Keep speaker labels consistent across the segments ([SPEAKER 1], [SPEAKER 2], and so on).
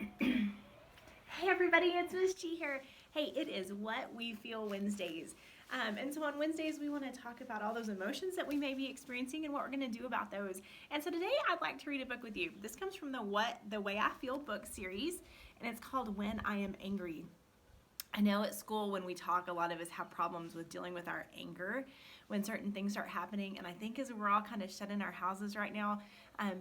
[SPEAKER 1] Hey everybody, it's Miss G here. Hey, it is What We Feel Wednesdays. And so on Wednesdays, we want to talk about all those emotions that we may be experiencing and what we're going to do about those. And so today I'd like to read a book with you. This comes from the Way I Feel book series, and it's called When I Am Angry. I know at school when we talk, a lot of us have problems with dealing with our anger when certain things start happening. And I think as we're all kind of shut in our houses right now,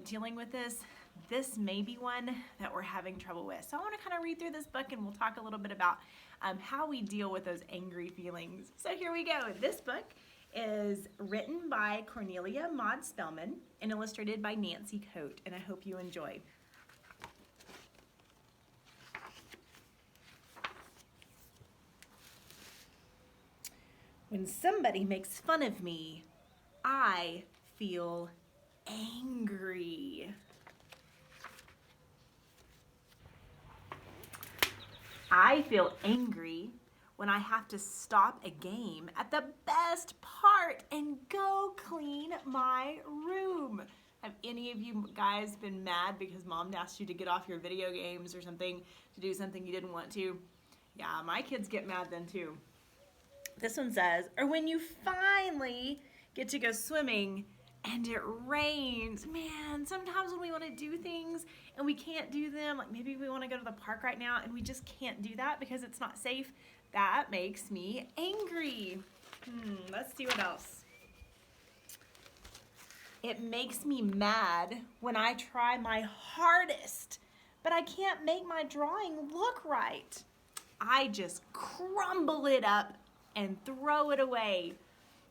[SPEAKER 1] dealing with this may be one that we're having trouble with. So I want to kind of read through this book and we'll talk a little bit about how we deal with those angry feelings. So here we go. This book is written by Cornelia Maud Spellman and illustrated by Nancy Coate, and I hope you enjoy. When somebody makes fun of me, I feel angry. I feel angry when I have to stop a game at the best part and go clean my room. Have any of you guys been mad because mom asked you to get off your video games or something to do something you didn't want to? Yeah, my kids get mad then too. This one says, or when you finally get to go swimming and it rains. Man, sometimes when we want to do things and we can't do them, like maybe we want to go to the park right now and we just can't do that because it's not safe, that makes me angry. Let's see what else. It makes me mad when I try my hardest, but I can't make my drawing look right. I just crumble it up and throw it away.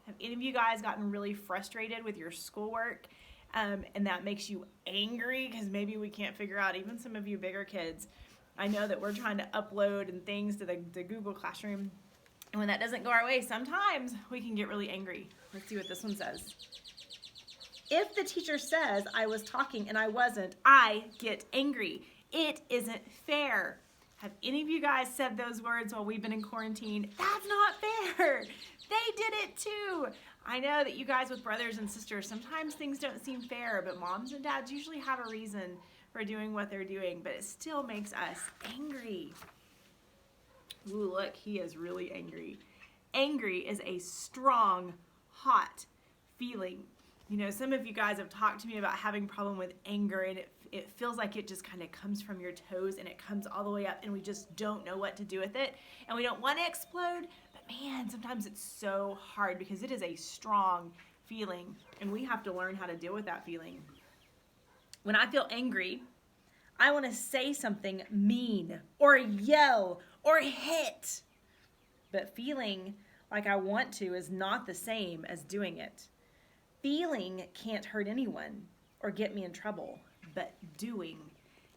[SPEAKER 1] Have any of you guys gotten really frustrated with your schoolwork and that makes you angry because maybe we can't figure out, even some of you bigger kids, I know that we're trying to upload and things to the Google Classroom, and when that doesn't go our way, sometimes we can get really angry. Let's see what this one says. If the teacher says I was talking and I wasn't, I get angry. It isn't fair. Have any of you guys said those words while we've been in quarantine? That's not fair. They did it too. I know that you guys with brothers and sisters, sometimes things don't seem fair, but moms and dads usually have a reason for doing what they're doing, but it still makes us angry. Ooh, look, he is really angry. Angry is a strong, hot feeling. You know, some of you guys have talked to me about having a problem with anger, and it feels like it just kind of comes from your toes and it comes all the way up and we just don't know what to do with it. And we don't want to explode, but man, sometimes it's so hard because it is a strong feeling and we have to learn how to deal with that feeling. When I feel angry, I want to say something mean or yell or hit. But feeling like I want to is not the same as doing it. Feeling can't hurt anyone or get me in trouble, but doing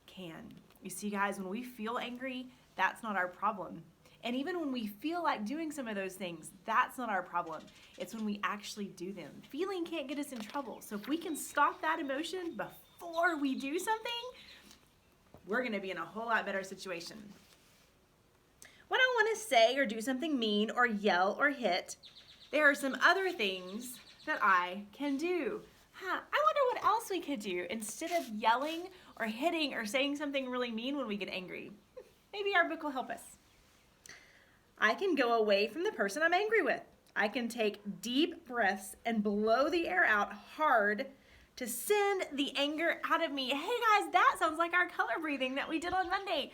[SPEAKER 1] can. You see, guys, when we feel angry, that's not our problem. And even when we feel like doing some of those things, that's not our problem. It's when we actually do them. Feeling can't get us in trouble. So if we can stop that emotion before we do something, we're going to be in a whole lot better situation. When I want to say or do something mean or yell or hit, there are some other things that I can do. I wonder what else we could do instead of yelling or hitting or saying something really mean when we get angry. Maybe our book will help us. I can go away from the person I'm angry with. I can take deep breaths and blow the air out hard to send the anger out of me. Hey guys, that sounds like our color breathing that we did on Monday.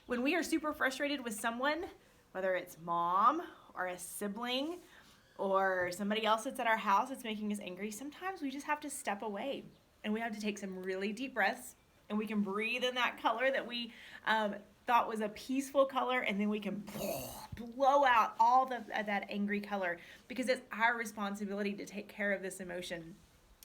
[SPEAKER 1] When we are super frustrated with someone, whether it's mom or a sibling, or somebody else that's at our house that's making us angry, sometimes we just have to step away and we have to take some really deep breaths and we can breathe in that color that we thought was a peaceful color, and then we can blow out all that angry color because it's our responsibility to take care of this emotion.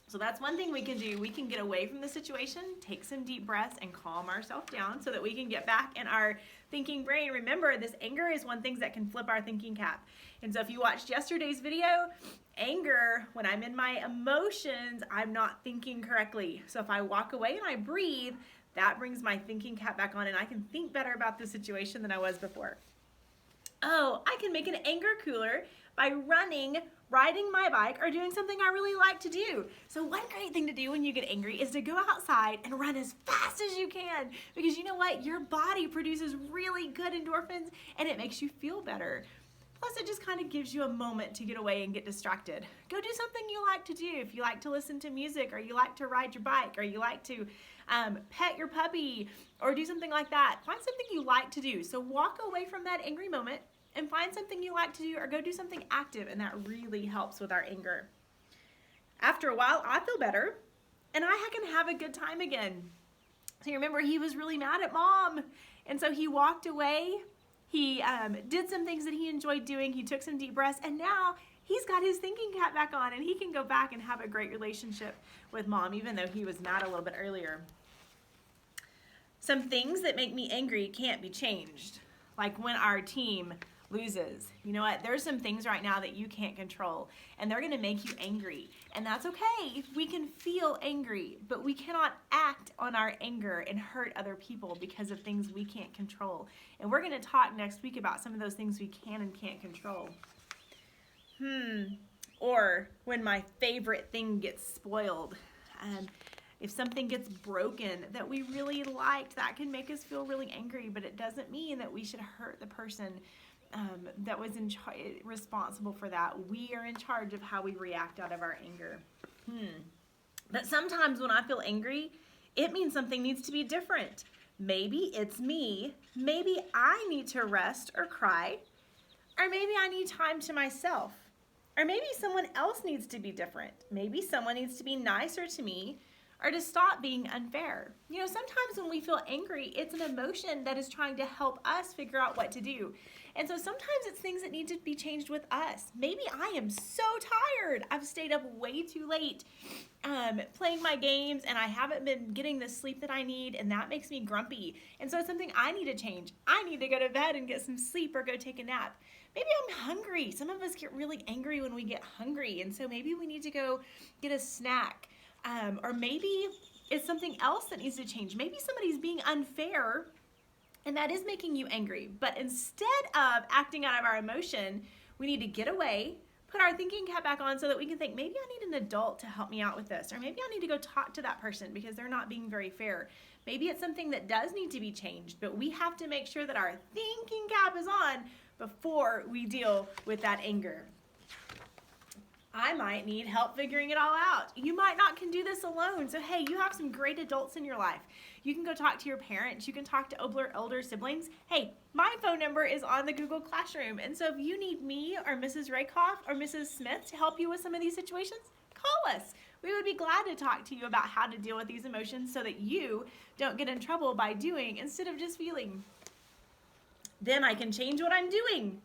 [SPEAKER 1] So that's one thing we can do. We can get away from the situation, take some deep breaths, and calm ourselves down so that we can get back in our thinking brain. Remember, this anger is one thing that can flip our thinking cap. And so if you watched yesterday's video, anger, when I'm in my emotions, I'm not thinking correctly. So if I walk away and I breathe, that brings my thinking cap back on and I can think better about the situation than I was before. Oh, I can make an anger cooler by running riding my bike, or doing something I really like to do. So one great thing to do when you get angry is to go outside and run as fast as you can, because you know what? Your body produces really good endorphins and it makes you feel better. Plus, it just kind of gives you a moment to get away and get distracted. Go do something you like to do. If you like to listen to music, or you like to ride your bike, or you like to pet your puppy, or do something like that, find something you like to do. So walk away from that angry moment and find something you like to do, or go do something active, and that really helps with our anger. After a while, I feel better, and I can have a good time again. So you remember, he was really mad at Mom, and so he walked away. He did some things that he enjoyed doing. He took some deep breaths, and now he's got his thinking cap back on, and he can go back and have a great relationship with Mom, even though he was mad a little bit earlier. Some things that make me angry can't be changed, like when our team loses. You know what? There's some things right now that you can't control, and they're going to make you angry, and that's okay. We can feel angry, but we cannot act on our anger and hurt other people because of things we can't control. And we're going to talk next week about some of those things we can and can't control. Or when my favorite thing gets spoiled. If something gets broken that we really liked, that can make us feel really angry, but it doesn't mean that we should hurt the person that was responsible for that. We are in charge of how we react out of our anger. But sometimes when I feel angry, it means something needs to be different. Maybe it's me. Maybe I need to rest or cry. Or maybe I need time to myself. Or maybe someone else needs to be different. Maybe someone needs to be nicer to me, or to stop being unfair. You know, sometimes when we feel angry, it's an emotion that is trying to help us figure out what to do. And so sometimes it's things that need to be changed with us. Maybe I am so tired. I've stayed up way too late playing my games, and I haven't been getting the sleep that I need, and that makes me grumpy. And so it's something I need to change. I need to go to bed and get some sleep or go take a nap. Maybe I'm hungry. Some of us get really angry when we get hungry, and so maybe we need to go get a snack. Or maybe it's something else that needs to change. Maybe somebody's being unfair, and that is making you angry. But instead of acting out of our emotion, we need to get away, put our thinking cap back on so that we can think, maybe I need an adult to help me out with this. Or maybe I need to go talk to that person because they're not being very fair. Maybe it's something that does need to be changed, but we have to make sure that our thinking cap is on before we deal with that anger. I might need help figuring it all out. You might not can do this alone. So hey, you have some great adults in your life. You can go talk to your parents. You can talk to older siblings. Hey, my phone number is on the Google Classroom. And so if you need me or Mrs. Rakoff or Mrs. Smith to help you with some of these situations, call us. We would be glad to talk to you about how to deal with these emotions so that you don't get in trouble by doing instead of just feeling. Then I can change what I'm doing,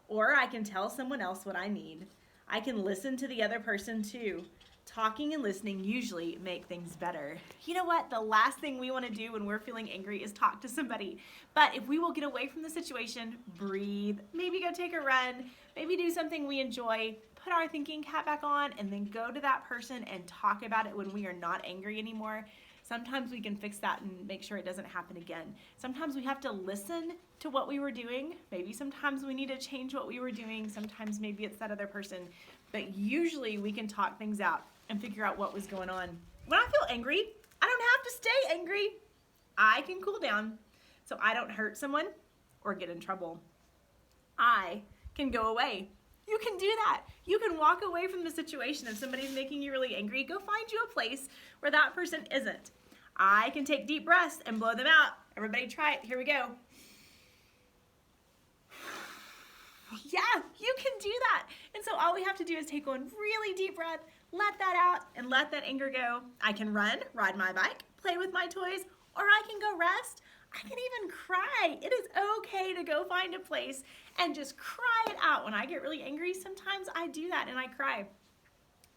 [SPEAKER 1] or I can tell someone else what I need. I can listen to the other person too. Talking and listening usually make things better. You know what? The last thing we want to do when we're feeling angry is talk to somebody. But if we will get away from the situation, breathe, maybe go take a run, maybe do something we enjoy, put our thinking cap back on, and then go to that person and talk about it when we are not angry anymore. Sometimes we can fix that and make sure it doesn't happen again. Sometimes we have to listen to what we were doing. Maybe sometimes we need to change what we were doing. Sometimes maybe it's that other person. But usually we can talk things out and figure out what was going on. When I feel angry, I don't have to stay angry. I can cool down so I don't hurt someone or get in trouble. I can go away. You can do that. You can walk away from the situation. If somebody's making you really angry, go find you a place where that person isn't. I can take deep breaths and blow them out. Everybody try it. Here we go. Yeah, you can do that. And so all we have to do is take one really deep breath, let that out, and let that anger go. I can run, ride my bike, play with my toys, or I can go rest. I can even cry. It is okay to go find a place and just cry it out. When I get really angry, sometimes I do that and I cry.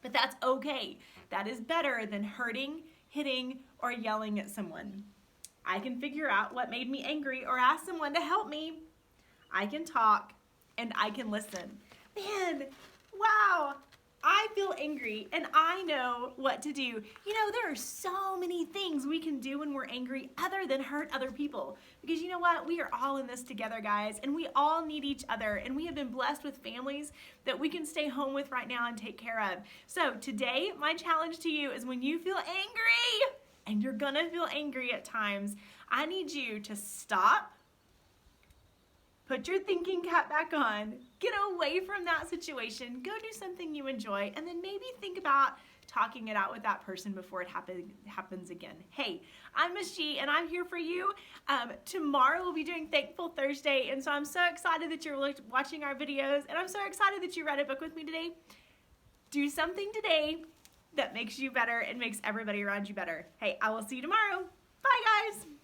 [SPEAKER 1] But that's okay. That is better than hurting, hitting, or yelling at someone. I can figure out what made me angry or ask someone to help me. I can talk and I can listen. Man, wow. I feel angry and I know what to do. You know, there are so many things we can do when we're angry other than hurt other people. Because you know what? We are all in this together, guys, and we all need each other. And we have been blessed with families that we can stay home with right now and take care of. So today, my challenge to you is when you feel angry, and you're gonna feel angry at times, I need you to stop. Put your thinking cap back on, get away from that situation, go do something you enjoy, and then maybe think about talking it out with that person before it happens again. Hey, I'm Miss G, and I'm here for you. Tomorrow we'll be doing Thankful Thursday, and so I'm so excited that you're watching our videos, and I'm so excited that you read a book with me today. Do something today that makes you better and makes everybody around you better. Hey, I will see you tomorrow. Bye, guys.